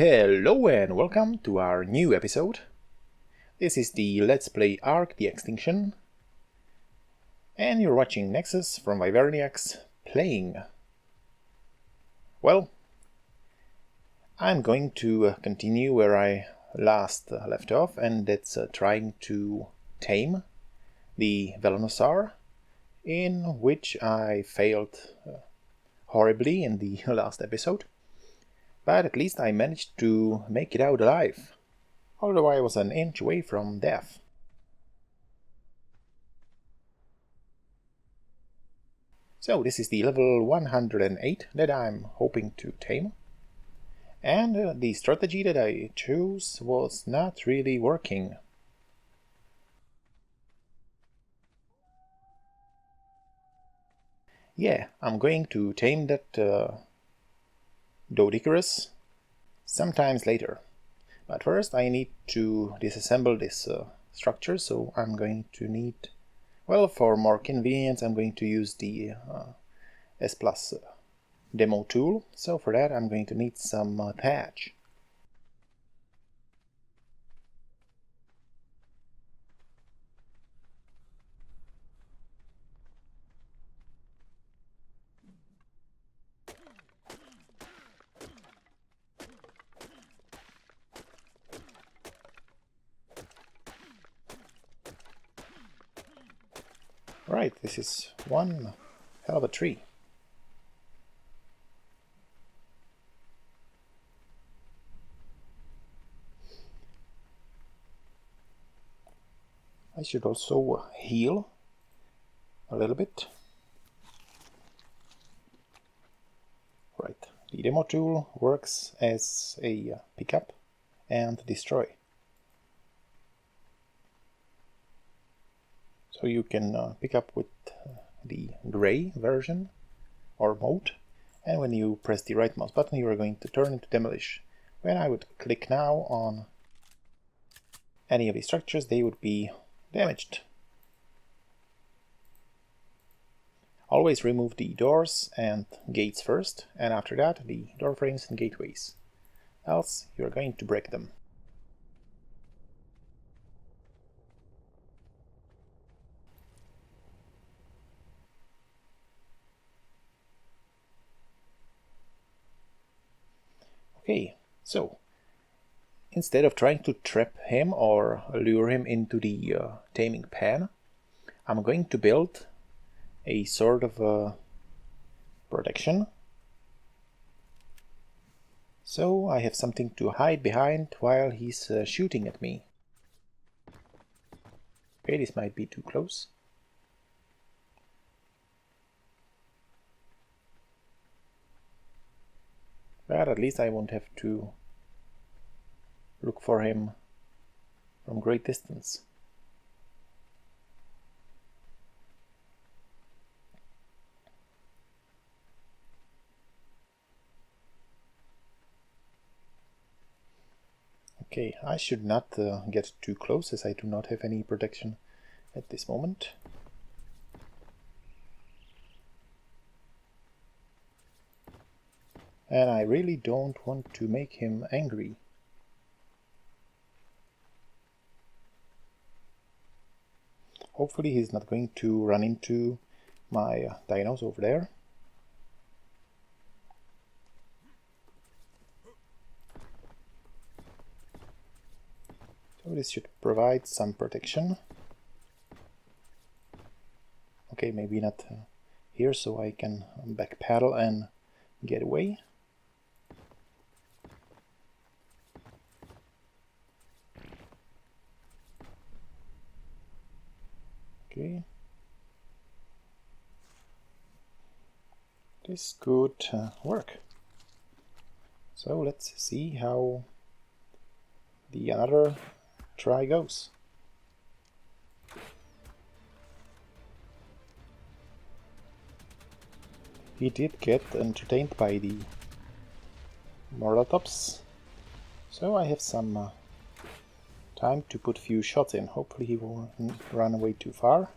Hello and welcome to our new episode. This is the Let's Play Ark the Extinction. And you're watching Nexus from Wyverniacs playing. Well, I'm going to continue where I last left off, and that's trying to tame the Velonasaur, in which I failed horribly in the last episode. But at least I managed to make it out alive, although I was an inch away from death. So this is the level 108 that I'm hoping to tame. And the strategy that I chose was not really working. Yeah, I'm going to tame that Doedicurus sometimes later. But first I need to disassemble this structure, so I'm going to need, well, for more convenience, I'm going to use the S+ demo tool. So for that I'm going to need some thatch. Right, this is one hell of a tree. I should also heal a little bit. Right, the demo tool works as a pickup and destroy. So you can pick up with the gray version or mode, and when you press the right mouse button you are going to turn into demolish. When I would click now on any of these structures, they would be damaged. Always remove the doors and gates first, and after that the door frames and gateways, else you are going to break them. Okay, so instead of trying to trap him or lure him into the taming pen, I'm going to build a sort of protection. So I have something to hide behind while he's shooting at me. Okay, this might be too close. But at least I won't have to look for him from great distance. Okay, I should not get too close, as I do not have any protection at this moment. And I really don't want to make him angry. Hopefully he's not going to run into my dinos over there. So this should provide some protection. Okay, maybe not here, so I can back paddle and get away. Okay, this could work. So let's see how the other try goes. He did get entertained by the Moratops, so I have some time to put few shots in. Hopefully he won't run away too far.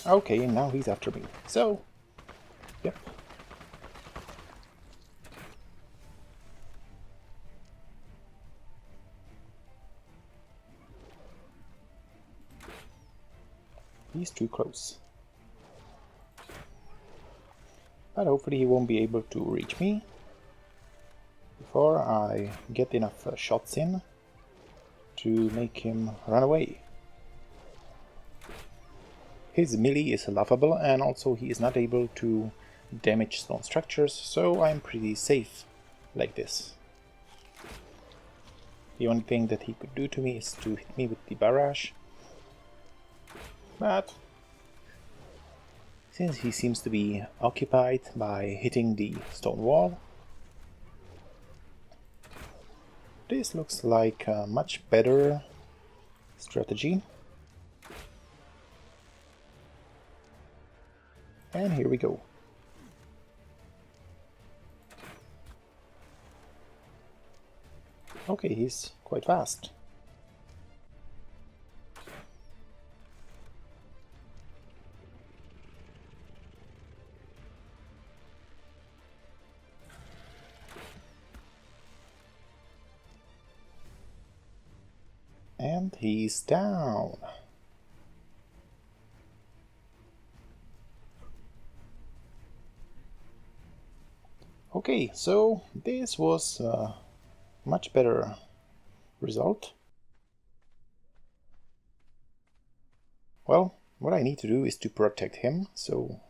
Okay, now he's after me. So, yep. He's too close. But hopefully he won't be able to reach me before I get enough shots in to make him run away. His melee is laughable, and also he is not able to damage stone structures, so I'm pretty safe like this. The only thing that he could do to me is to hit me with the barrage, but since he seems to be occupied by hitting the stone wall, this looks like a much better strategy. And here we go. Okay, he's quite fast. And he's down. Okay, so this was a much better result. Well, what I need to do is to protect him, so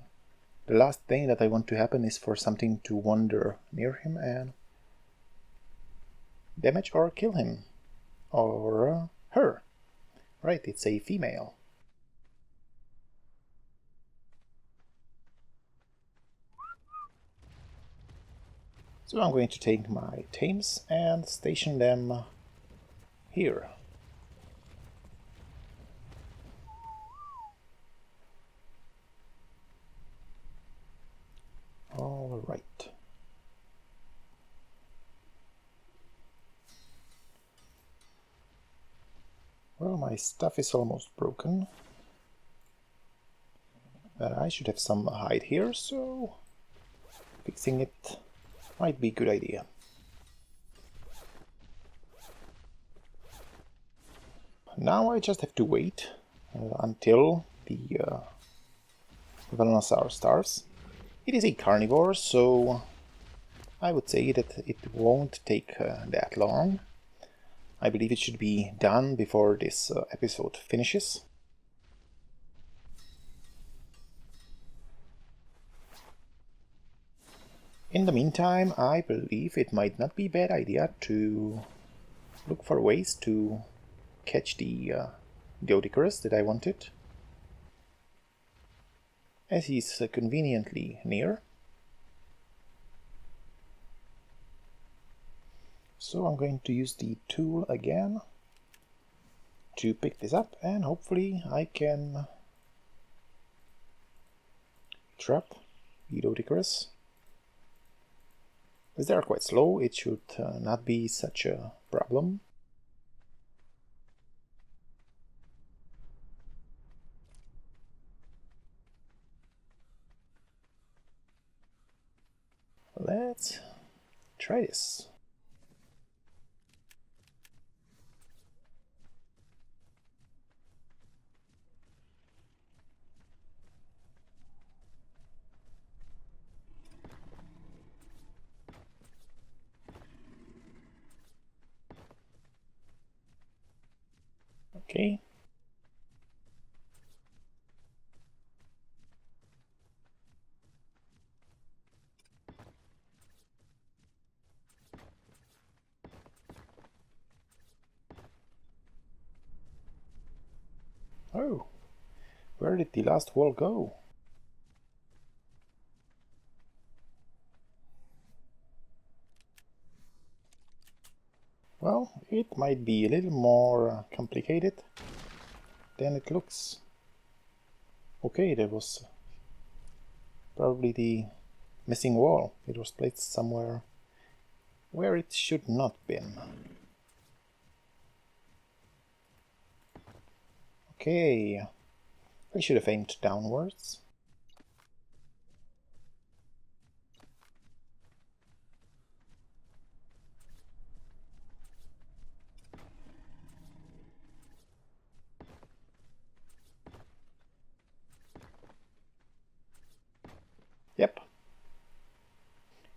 the last thing that I want to happen is for something to wander near him and damage or kill him. Or her. Right, it's a female. So I'm going to take my tames and station them here. All right. Well, my stuff is almost broken. I should have some hide here, so fixing it might be a good idea. Now I just have to wait until the Velonasaur starves. It is a carnivore, so I would say that it won't take that long. I believe it should be done before this episode finishes. In the meantime, I believe it might not be a bad idea to look for ways to catch the Doedicurus that I wanted, as he's conveniently near. So I'm going to use the tool again to pick this up, and hopefully I can trap the Doedicurus. As they are quite slow, it should not be such a problem. Let's try this. Okay. Oh, where did the last wall go? Well, it might be a little more complicated than it looks. Okay, there was probably the missing wall. It was placed somewhere where it should not been. Okay, I should have aimed downwards.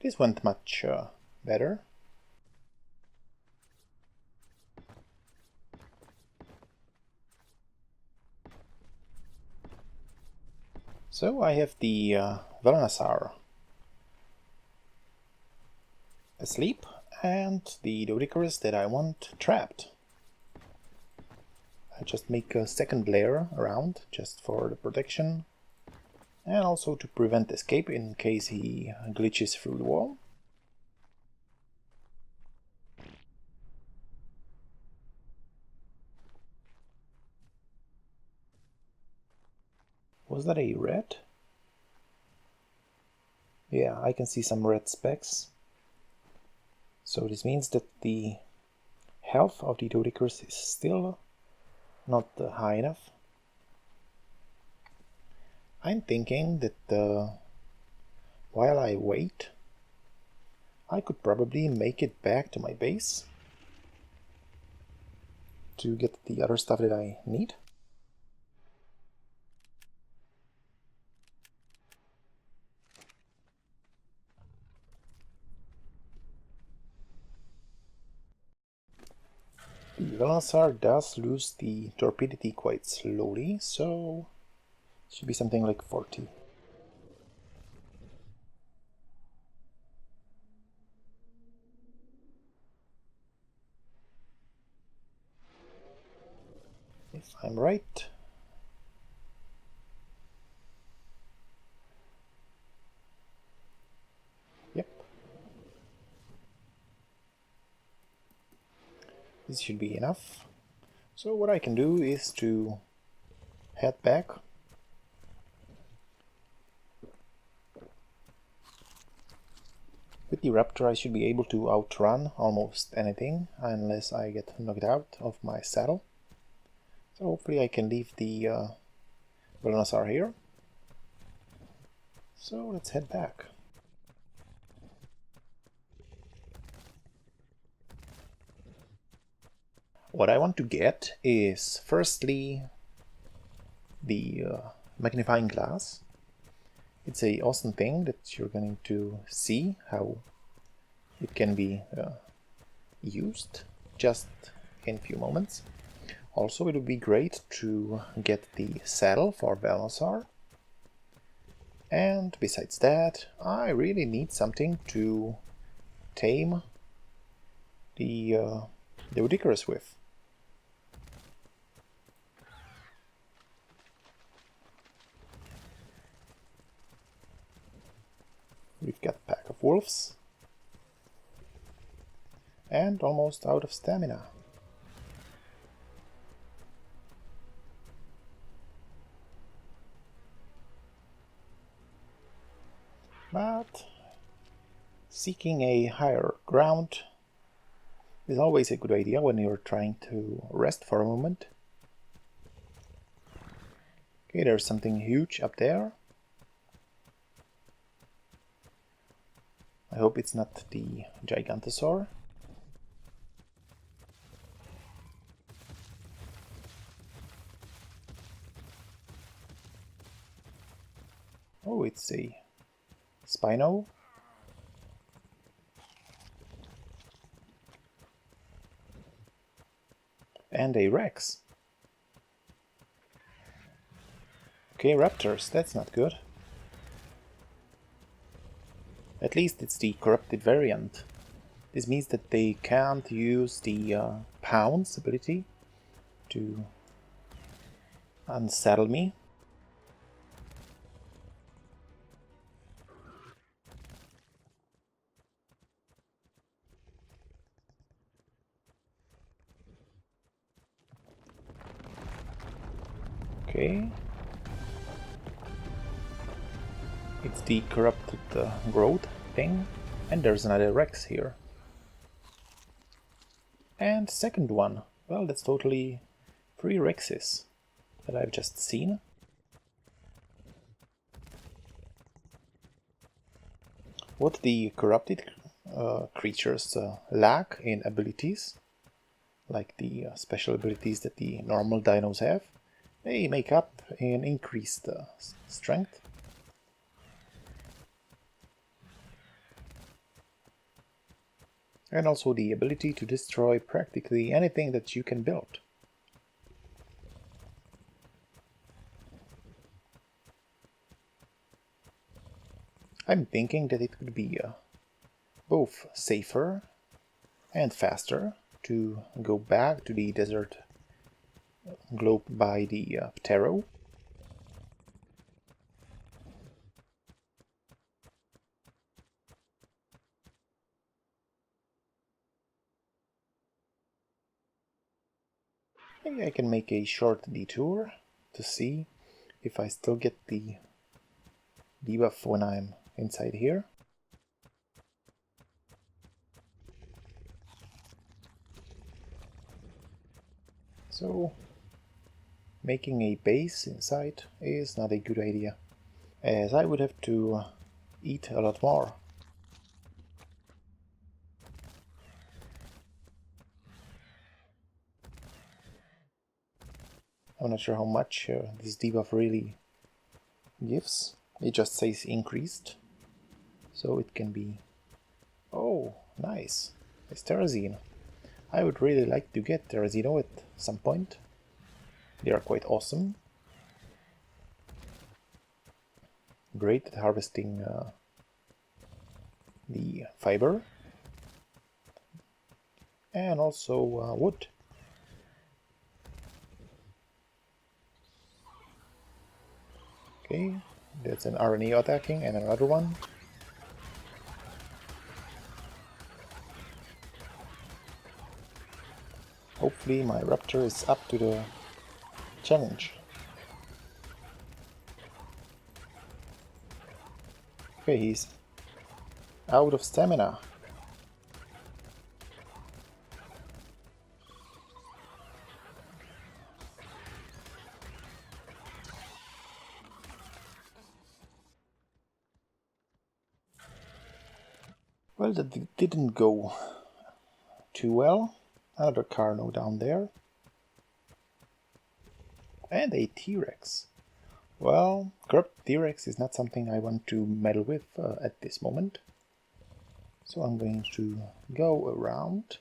This went much better. So I have the Velonasaur asleep and the Doedicurus that I want trapped. I just make a second layer around just for the protection and also to prevent escape in case he glitches through the wall. Was that a red? Yeah, I can see some red specks. So this means that the health of the Doedicurus is still not high enough. I'm thinking that while I wait, I could probably make it back to my base to get the other stuff that I need. The Velonasaur does lose the torpidity quite slowly, so it should be something like 40. If I'm right. Yep. This should be enough. So what I can do is to head back. With the Raptor I should be able to outrun almost anything unless I get knocked out of my saddle. So hopefully I can leave the Velonasaur here. So let's head back. What I want to get is firstly the magnifying glass. It's a awesome thing that you're going to see how it can be used just in a few moments. Also, it would be great to get the saddle for Velonasaur. And besides that, I really need something to tame the Doedicurus with. We've got a pack of wolves and almost out of stamina. But seeking a higher ground is always a good idea when you're trying to rest for a moment. Okay, there's something huge up there. I hope it's not the Gigantosaur. Oh, it's a Spino. And a Rex. Okay, raptors, that's not good. At least it's the corrupted variant. This means that they can't use the pounce ability to unsaddle me. Okay. It's the corrupted growth thing, and there's another Rex here. And second one. Well, that's totally 3 Rexes that I've just seen. What the corrupted creatures lack in abilities, like the special abilities that the normal dinos have, they make up in increased strength. and also the ability to destroy practically anything that you can build. I'm thinking that it could be both safer and faster to go back to the desert globe by the Ptero. Maybe I can make a short detour to see if I still get the debuff when I'm inside here. So making a base inside is not a good idea, as I would have to eat a lot more. I'm not sure how much this debuff really gives. It just says increased, so it can be... Oh, nice! It's Terrazine. I would really like to get Terrazino at some point. They are quite awesome. Great at harvesting the fiber. And also wood. Okay, that's an RNA attacking and another one. Hopefully my raptor is up to the challenge. Okay, he's out of stamina. Well, that didn't go too well. Another Carno down there. And a T-Rex. Well, corrupt T-Rex is not something I want to meddle with at this moment. So I'm going to go around.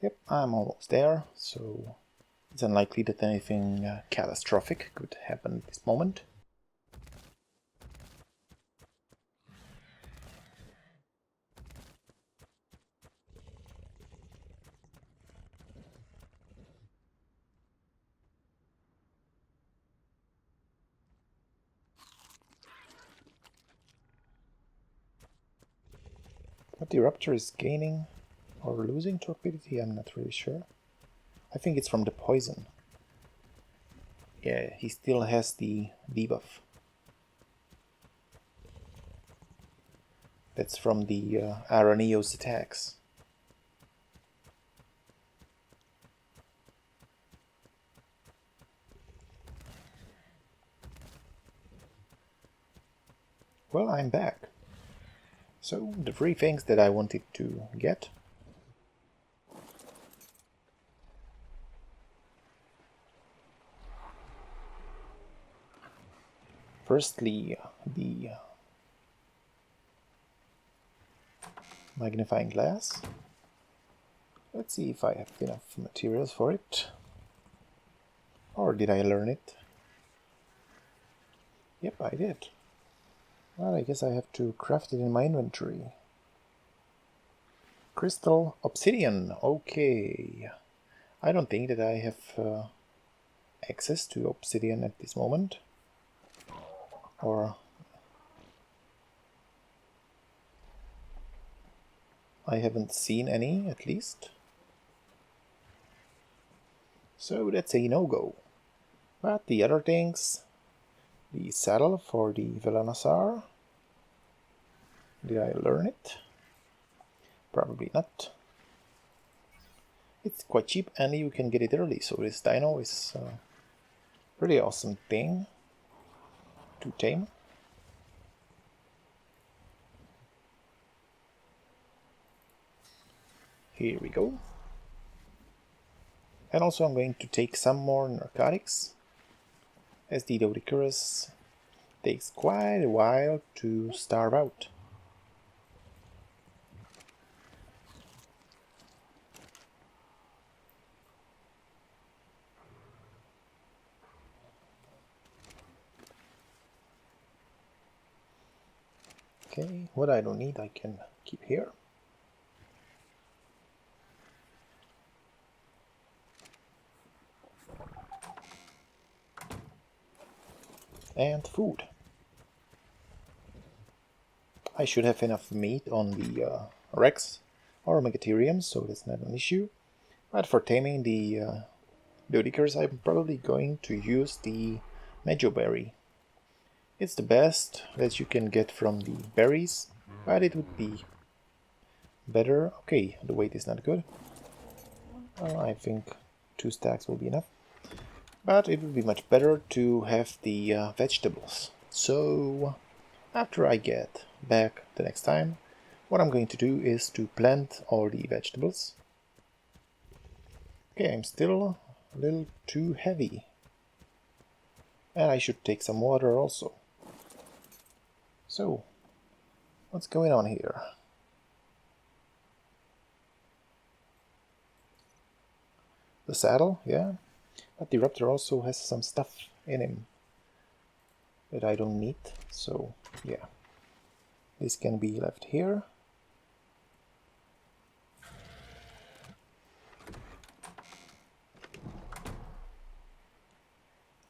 Yep, I'm almost there, so it's unlikely that anything catastrophic could happen at this moment. What the Raptor is gaining or losing torpidity, I'm not really sure. I think it's from the poison. Yeah, he still has the debuff. That's from the Araneo's attacks. Well, I'm back. So, the three things that I wanted to get. Firstly, the magnifying glass. Let's see if I have enough materials for it. Or did I learn it? Yep, I did. Well, I guess I have to craft it in my inventory. Crystal obsidian. Okay. I don't think that I have access to obsidian at this moment. Or I haven't seen any, at least. So that's a no-go. But the other things... The saddle for the Velonasaur. Did I learn it? Probably not. It's quite cheap and you can get it early, so this dino is a pretty awesome thing to tame. Here we go. And also I'm going to take some more narcotics, as the Doedicurus takes quite a while to starve out. Okay, what I don't need I can keep here. And food. I should have enough meat on the Rex or Megatherium, so that's not an issue. But for taming the Doedicurus, I'm probably going to use the Mejoberry. It's the best that you can get from the berries, but it would be better. Okay, the weight is not good. I think 2 stacks will be enough. But it would be much better to have the vegetables. So after I get back the next time, what I'm going to do is to plant all the vegetables. Okay, I'm still a little too heavy. And I should take some water also. So, what's going on here? The saddle, yeah. But the raptor also has some stuff in him that I don't need, so yeah. This can be left here.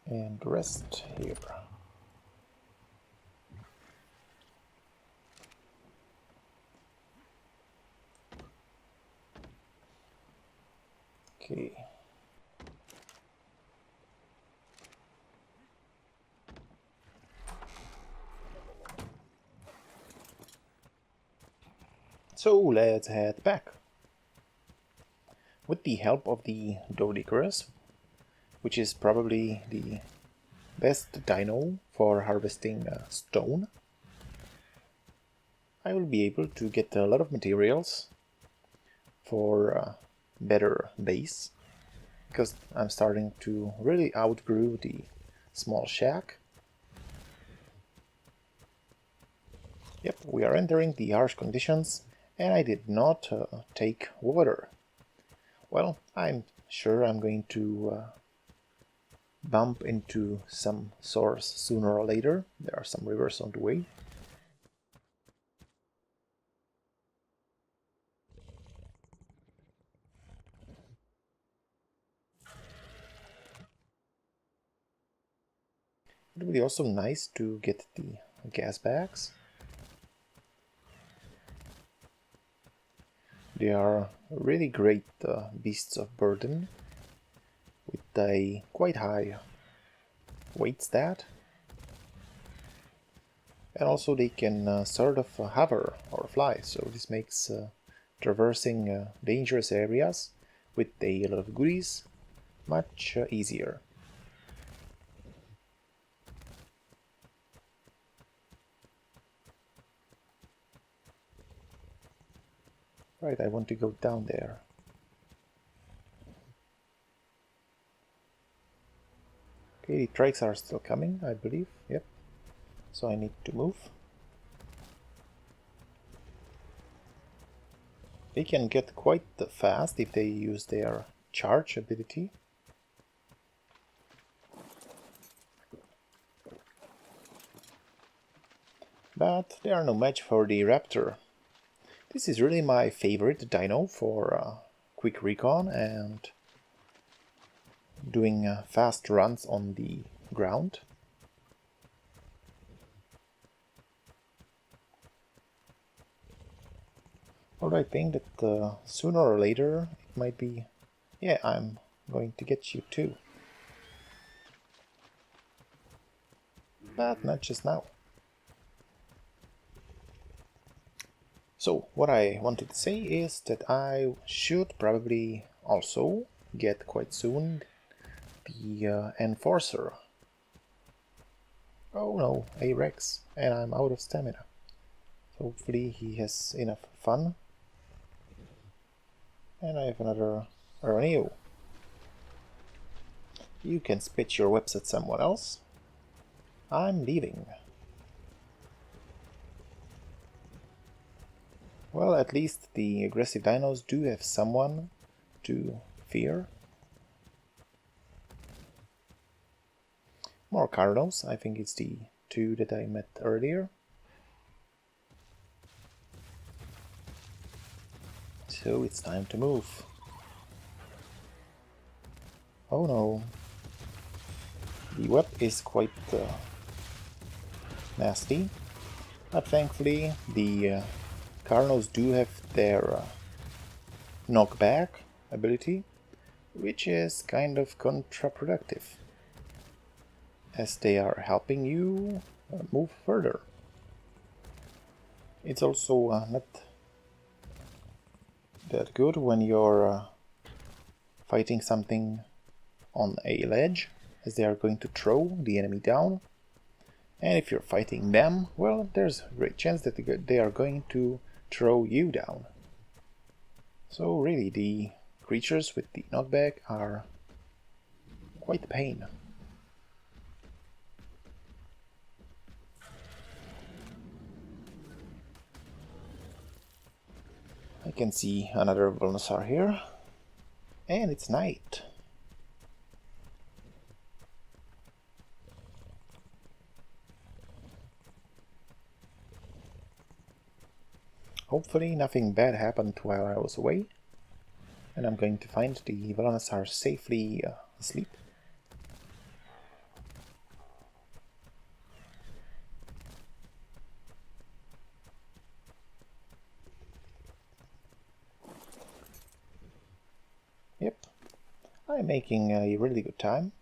And the rest here. Okay. So let's head back. With the help of the Doedicurus, which is probably the best dino for harvesting stone, I will be able to get a lot of materials for a better base, because I'm starting to really outgrow the small shack. Yep, we are entering the harsh conditions, and I did not take water. Well, I'm sure I'm going to bump into some source sooner or later. There are some rivers on the way. It would be also nice to get the gas bags. They are really great beasts of burden with a quite high weight stat. And also they can sort of hover or fly, so this makes traversing dangerous areas with a lot of goodies much easier. Right, I want to go down there. Okay, the trikes are still coming, I believe. Yep. So I need to move. They can get quite fast if they use their charge ability. But they are no match for the raptor. This is really my favorite dino for quick recon and doing fast runs on the ground. Although I think that sooner or later it might be... Yeah, I'm going to get you too. But not just now. So, what I wanted to say is that I should probably also get quite soon the Enforcer. Oh no, a Rex, and I'm out of stamina. So hopefully he has enough fun. And I have another Araneo. You can spit your webs at someone else. I'm leaving. Well, at least the aggressive dinos do have someone to fear. More Carnos. I think it's the two that I met earlier. So it's time to move. Oh no. The web is quite nasty, but thankfully the Carnos do have their knockback ability, which is kind of counterproductive, as they are helping you move further. It's also not that good when you're fighting something on a ledge, as they are going to throw the enemy down. And if you're fighting them, well, there's a great chance that they are going to throw you down. So really, the creatures with the knockback are quite a pain. I can see another Velonasaur here, and it's night. Hopefully nothing bad happened while I was away, and I'm going to find the Velonasaur safely asleep. Yep, I'm making a really good time.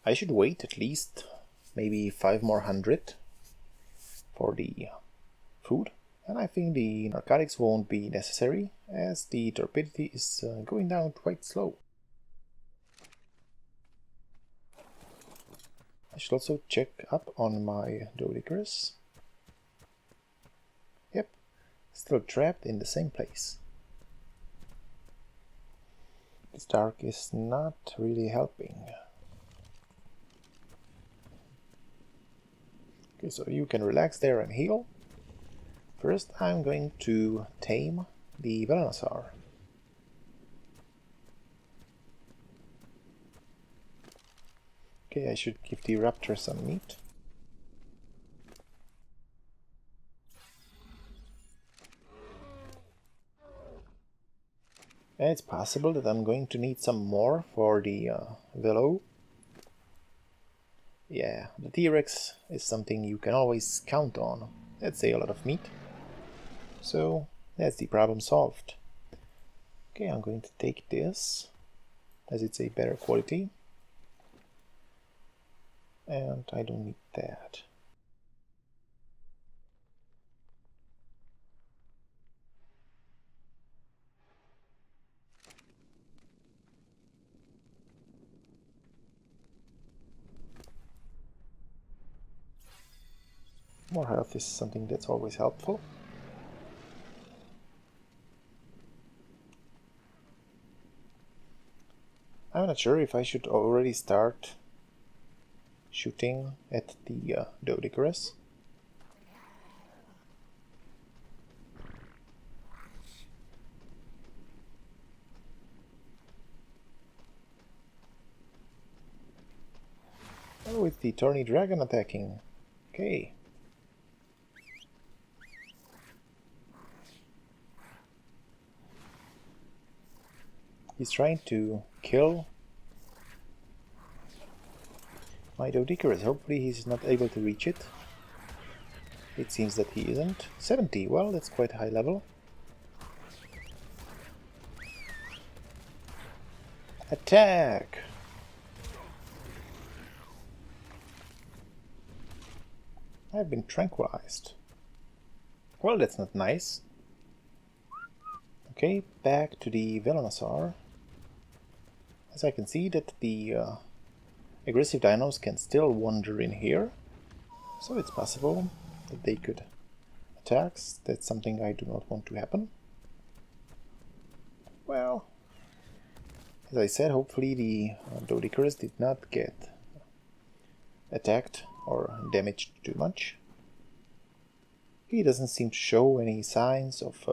I should wait at least maybe 5 more hundred for the food, and I think the narcotics won't be necessary, as the torpidity is going down quite slow. I should also check up on my Doedicurus. Yep, still trapped in the same place. This dark is not really helping. Okay, so you can relax there and heal. First, I'm going to tame the Velonasaur. Okay, I should give the raptor some meat. And it's possible that I'm going to need some more for the Velo. Yeah, the T-Rex is something you can always count on. That's a lot of meat. So that's the problem solved. Okay, I'm going to take this, as it's a better quality. And I don't need that. More health is something that's always helpful. I'm not sure if I should already start shooting at the Doedicurus. Oh, it's the Tawny Dragon attacking. Okay. He's trying to kill my Doedicurus. Hopefully he's not able to reach it. It seems that he isn't. 70, well, that's quite a high level. Attack! I've been tranquilized. Well, that's not nice. Okay, back to the Velonasaur. As I can see that the aggressive dinos can still wander in here, so it's possible that they could attack. That's something I do not want to happen. Well, As I said, hopefully the Doedicurus did not get attacked or damaged too much. He doesn't seem to show any signs of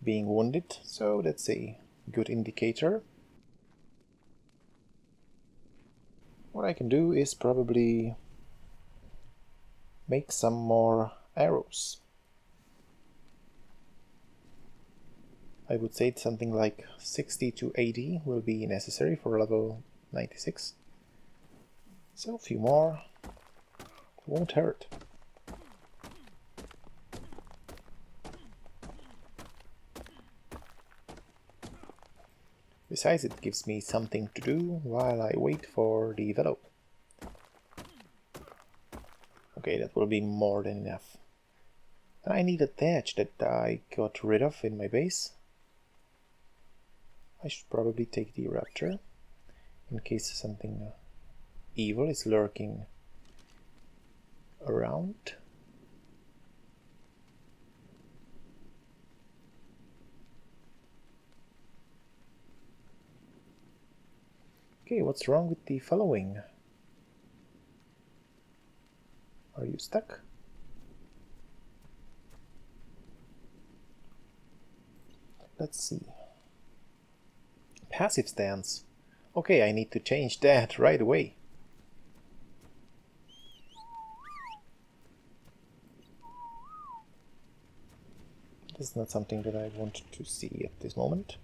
being wounded, so that's a good indicator. What I can do is probably make some more arrows. I would say something like 60 to 80 will be necessary for level 96. So a few more won't hurt. Besides, it gives me something to do while I wait for the Velo. Okay, that will be more than enough. And I need a thatch that I got rid of in my base. I should probably take the raptor in case something evil is lurking around. Okay, what's wrong with the following? Are you stuck? Let's see. Passive stance. Okay, I need to change that right away. This is not something that I want to see at this moment.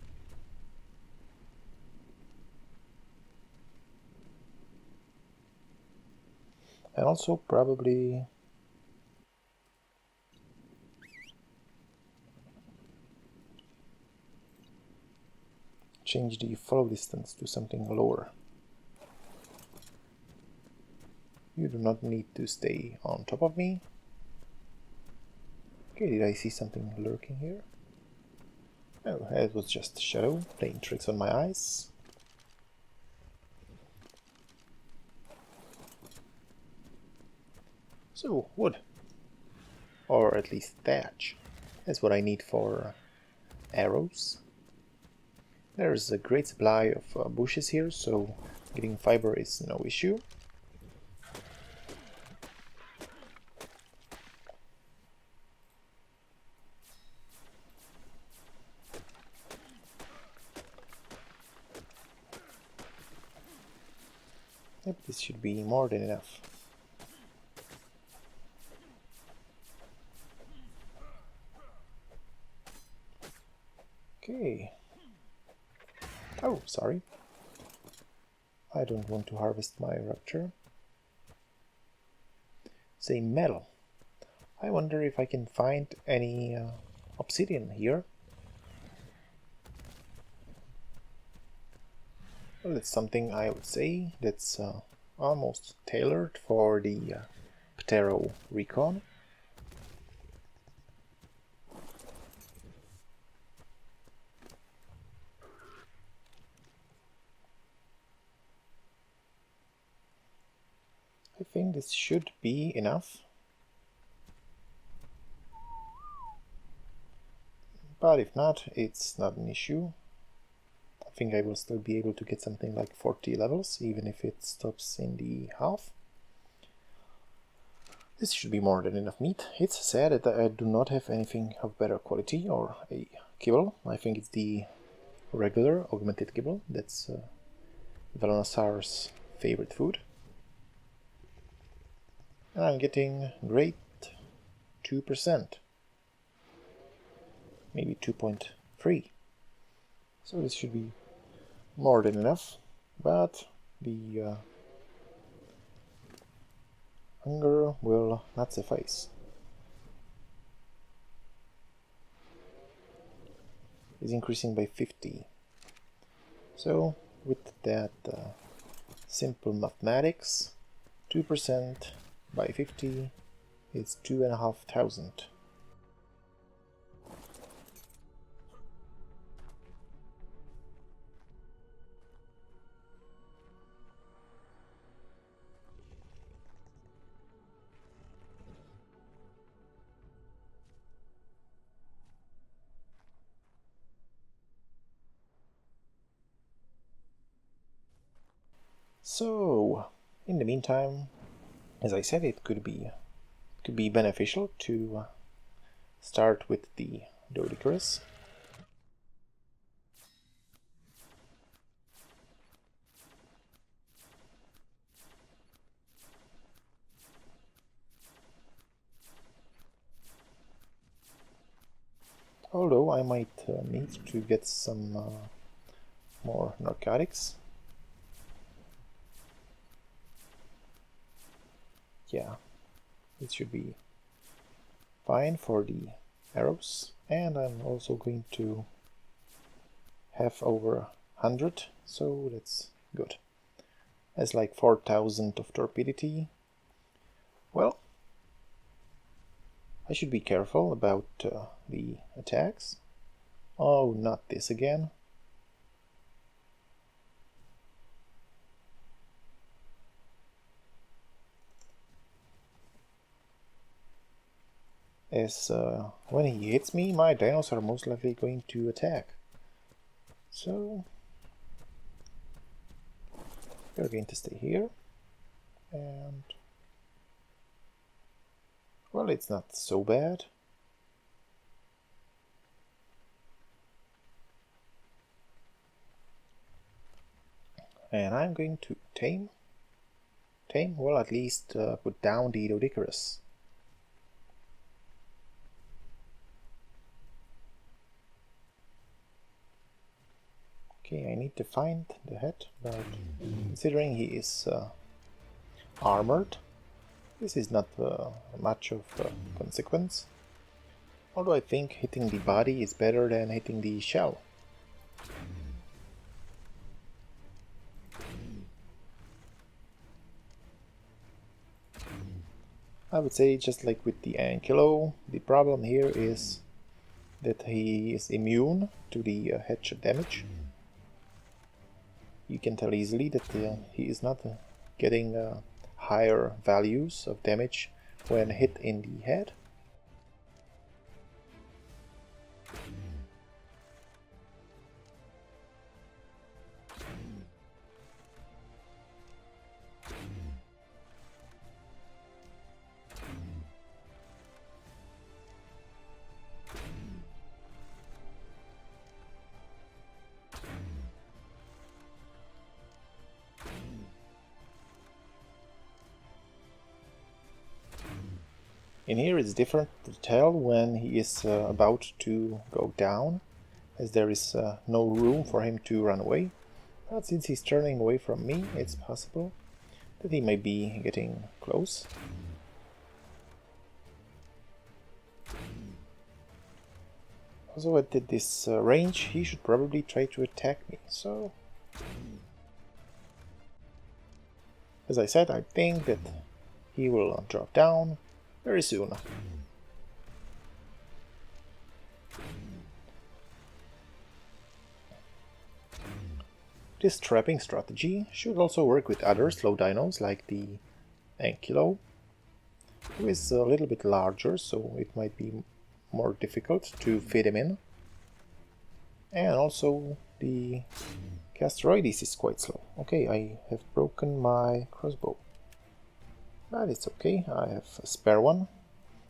And also probably change the follow distance to something lower. You do not need to stay on top of me. Okay, did I see something lurking here? Oh, it was just a shadow playing tricks on my eyes. So, wood. Or at least thatch. That's what I need for arrows. There's a great supply of bushes here, so getting fiber is no issue. Yep, this should be more than enough. Okay. Oh, sorry. I don't want to harvest my raptor. Say metal. I wonder if I can find any obsidian here. Well, it's something I would say that's almost tailored for the Ptero recon. I think this should be enough. But if not, it's not an issue. I think I will still be able to get something like 40 levels, even if it stops in the half. This should be more than enough meat. It's sad that I do not have anything of better quality or a kibble. I think it's the regular augmented kibble. That's Velonasaur's favorite food. And I'm getting great 2%. Maybe 2.3. So this should be more than enough, but the hunger will not suffice. It's increasing by 50. So with that simple mathematics, 2% by 50 is 2,500. So, in the meantime, as I said, it could be beneficial to start with the Doedicurus. Although I might need to get some more narcotics. Yeah, it should be fine for the arrows, and I'm also going to have over 100, so that's good. That's like 4000 of torpidity. Well, I should be careful about the attacks. Oh, not this again. As when he hits me, my dinos are most likely going to attack. So we're going to stay here, and well, it's not so bad. And I'm going to tame. Well, at least put down the Doedicurus. Okay, I need to find the head, but considering he is armored, this is not much of consequence. Although I think hitting the body is better than hitting the shell. I would say, just like with the Ankylo, the problem here is that he is immune to the headshot damage. You can tell easily that he is not getting higher values of damage when hit in the head. In here it's different to tell when he is about to go down, as there is no room for him to run away. But since he's turning away from me, it's possible that he may be getting close. Also at this range he should probably try to attack me, so... As I said, I think that he will drop down very soon. This trapping strategy should also work with other slow dinos like the Ankylo, who is a little bit larger, so it might be more difficult to fit him in. And also the Castroides is quite slow. Okay, I have broken my crossbow. But it's okay, I have a spare one.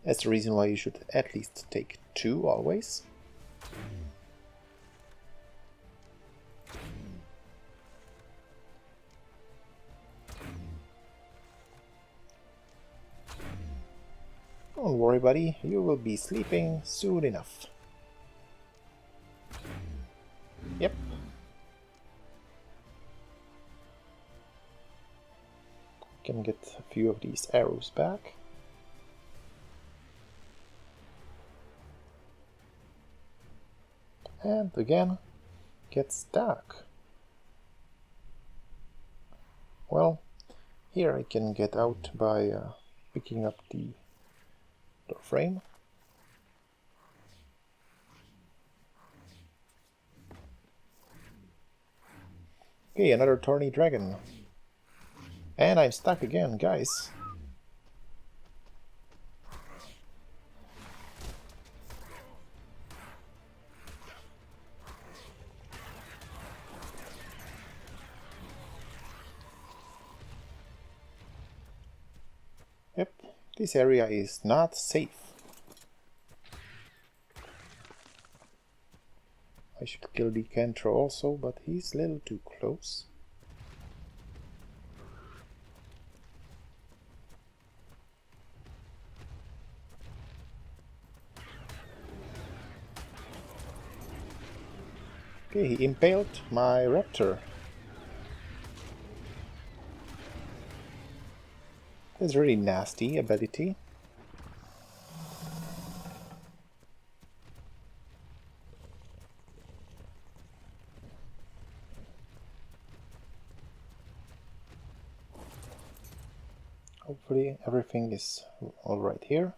That's the reason why you should at least take 2 always. Don't worry, buddy, you will be sleeping soon enough. Yep. Can get a few of these arrows back. And again, get stuck. Well, here I can get out by picking up the door frame. Okay, another thorny dragon. And I'm stuck again, guys. This area is not safe. I should kill the Cantro also, but he's a little too close. Okay, he impaled my raptor. That's really nasty ability. Hopefully everything is alright here.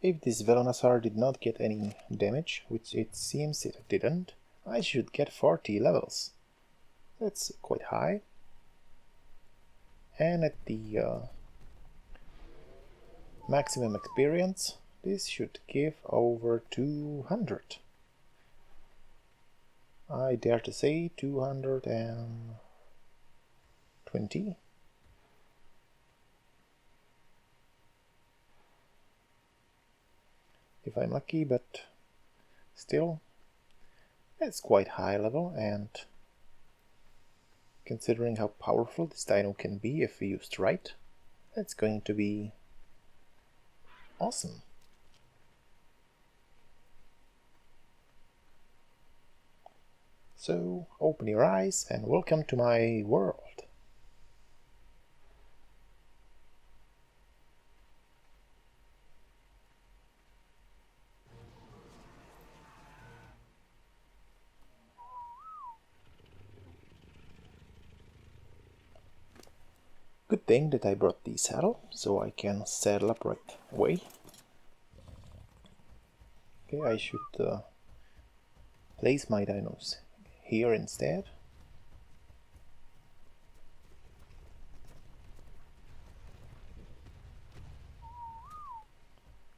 If this Velonasaur did not get any damage, which it seems it didn't, I should get 40 levels. That's quite high. And at the maximum experience, this should give over 200. I dare to say 220. If I'm lucky, but still, it's quite high level, and considering how powerful this dino can be if used right, it's going to be awesome. So, open your eyes and welcome to my world. Good thing that I brought the saddle, so I can saddle up right away. Okay, I should place my dinos here instead.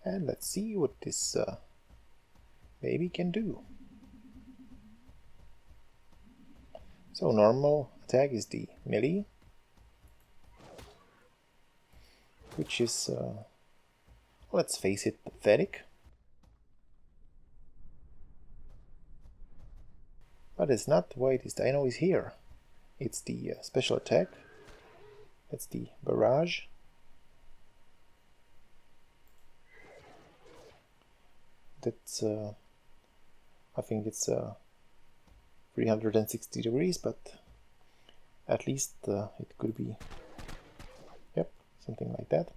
And let's see what this baby can do. So normal attack is the melee, which is, let's face it, pathetic. But it's not why this dino is here. It's the special attack. That's the barrage. That's, I think it's 360 degrees, but at least it could be, yep, something like that.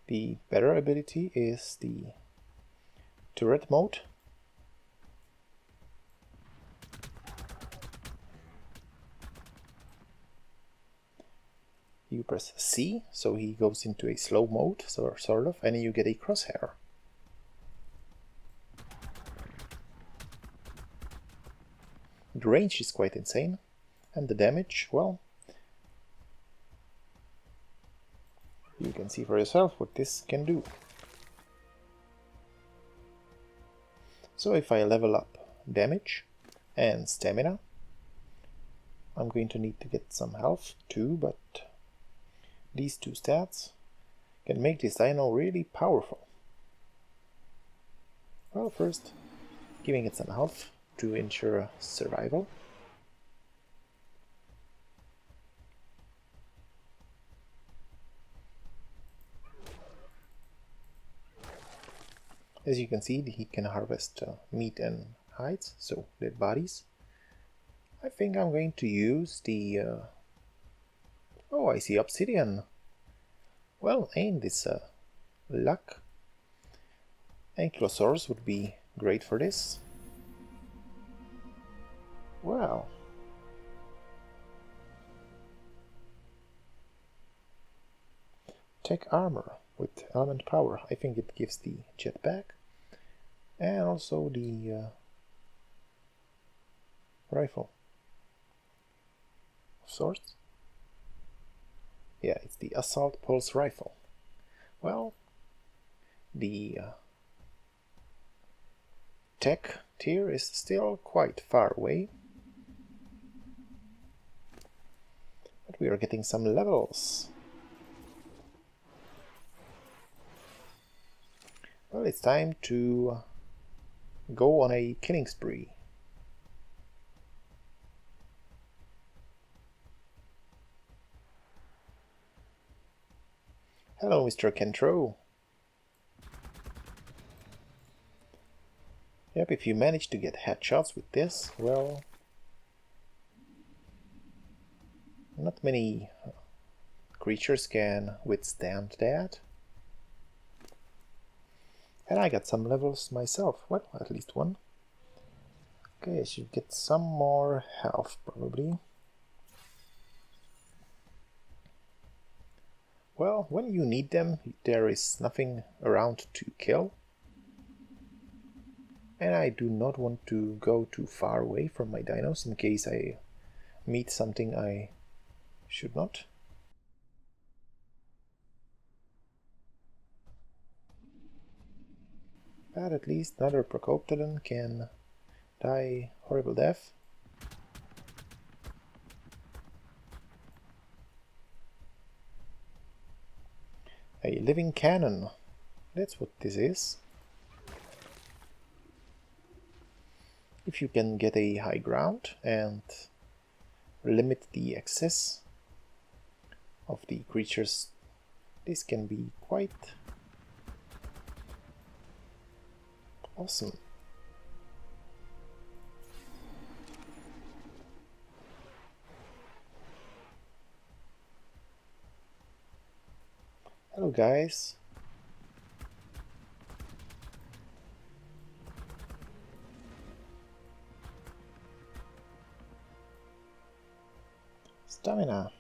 The better ability is the turret mode. You press C, so he goes into a slow mode, sort of, and you get a crosshair. The range is quite insane, and the damage, well, you can see for yourself what this can do. So if I level up damage and stamina, I'm going to need to get some health too, but these two stats can make this dino really powerful. Well, first, giving it some health to ensure survival. As you can see, he can harvest meat and hides, so dead bodies. I think I'm going to use the... oh, I see obsidian. Well, ain't this luck? Ankylosaurs would be great for this. Wow. Tech armor with element power. I think it gives the jetpack and also the rifle of sorts. Yeah, it's the assault pulse rifle. Well, the tech tier is still quite far away, but we are getting some levels. Well, it's time to go on a killing spree. Hello, Mr. Kentro. Yep, if you manage to get headshots with this, well, not many creatures can withstand that. And I got some levels myself, well, at least one. Okay, I should get some more health, probably. Well, when you need them, there is nothing around to kill. And I do not want to go too far away from my dinos in case I meet something I should not. But at least another Procoptodon can die horrible death. A living cannon. That's what this is. If you can get a high ground and limit the access of the creatures, this can be quite awesome. Hello guys. Stamina.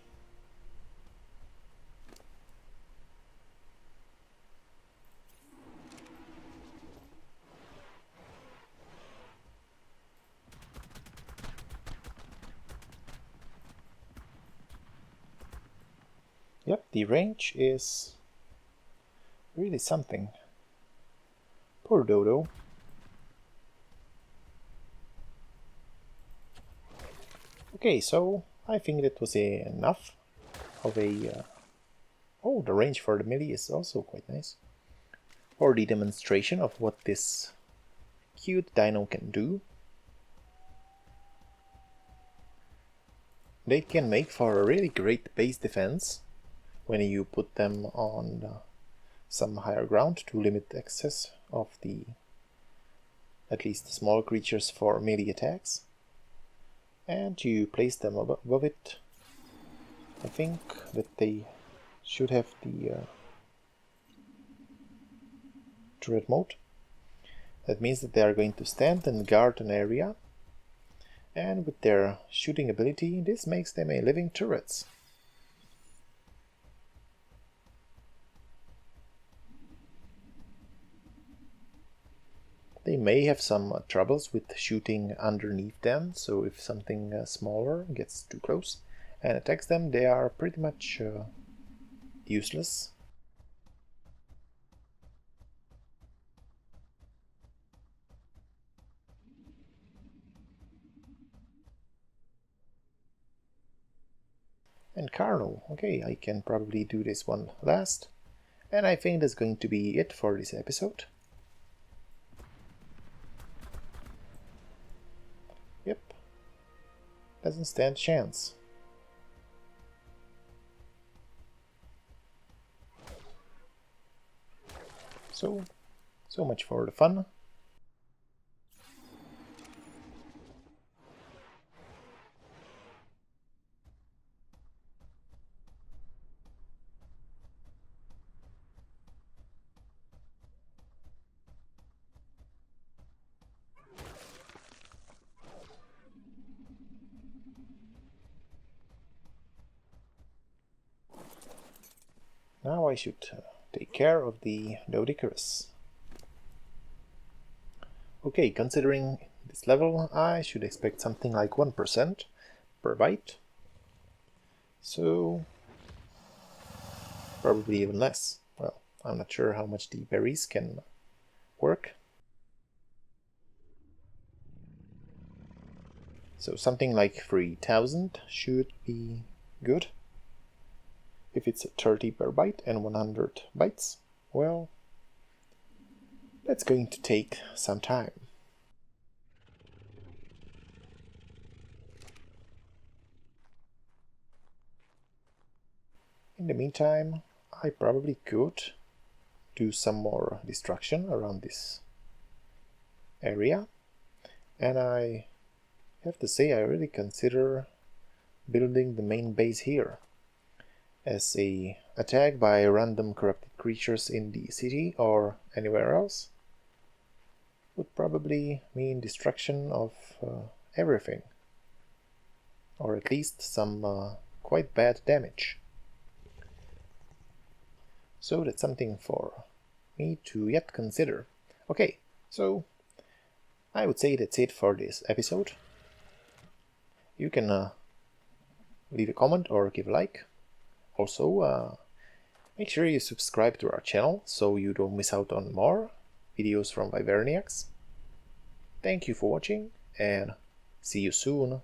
Yep, the range is really something. Poor Dodo. Okay, so I think that was enough of a... oh, the range for the melee is also quite nice. For the demonstration of what this cute dino can do. They can make for a really great base defense when you put them on some higher ground to limit access of the at least small creatures for melee attacks. And you place them above it. I think that they should have the turret mode. That means that they are going to stand and guard an area, and with their shooting ability this makes them a living turrets. They may have some troubles with shooting underneath them, so if something smaller gets too close and attacks them, they are pretty much useless. And Carlo, okay, I can probably do this one last, and I think that's going to be it for this episode. Yep, doesn't stand a chance. So much for the fun. Now I should take care of the Doedicurus. Okay, considering this level, I should expect something like 1% per bite. So, probably even less. Well, I'm not sure how much the berries can work. So something like 3000 should be good. If it's 30 per bite and 100 bites, well, That's going to take some time. In the meantime, I probably could do some more destruction around this area, and I have to say I really consider building the main base here, as a attack by random corrupted creatures in the city or anywhere else would probably mean destruction of everything, or at least some quite bad damage. So that's something for me to yet consider. Okay, so I would say that's it for this episode. You can leave a comment or give a like. Also, make sure you subscribe to our channel so you don't miss out on more videos from Wyverniacs. Thank you for watching and see you soon.